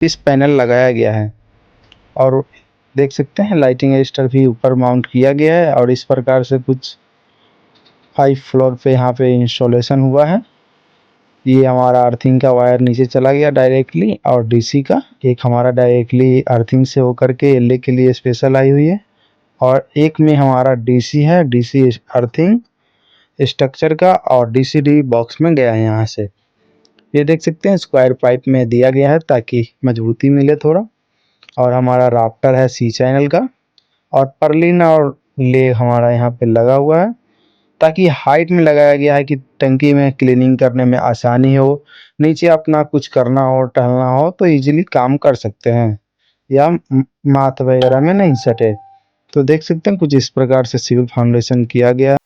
इस पैनल लगाया गया है और देख सकते हैं लाइटिंग रजिस्टर भी ऊपर माउंट किया गया है और इस प्रकार से कुछ 5 फ्लोर पे यहाँ पे इंस्टॉलेशन हुआ है। ये हमारा अर्थिंग का वायर नीचे चला गया डायरेक्टली और डीसी का एक हमारा डायरेक्टली अर्थिंग से होकर के एलए के लिए स्पेशल आई हुई है और एक में हमारा डीसी है, डीसी अर्थिंग स्ट्रक्चर का और डीसीडी बॉक्स में गया है यहाँ से। ये देख सकते हैं स्क्वायर पाइप में दिया गया है ताकि मजबूती मिले थोड़ा। और हमारा राफ्टर है सी चैनल का और पर्लिन और ले हमारा यहाँ पे लगा हुआ है ताकि हाइट में लगाया गया है कि टंकी में क्लीनिंग करने में आसानी हो, नीचे अपना कुछ करना हो टहलना हो तो इजीली काम कर सकते हैं या माथ वगैरह में नहीं सटे। तो देख सकते हैं कुछ इस प्रकार से सिविल फाउंडेशन किया गया।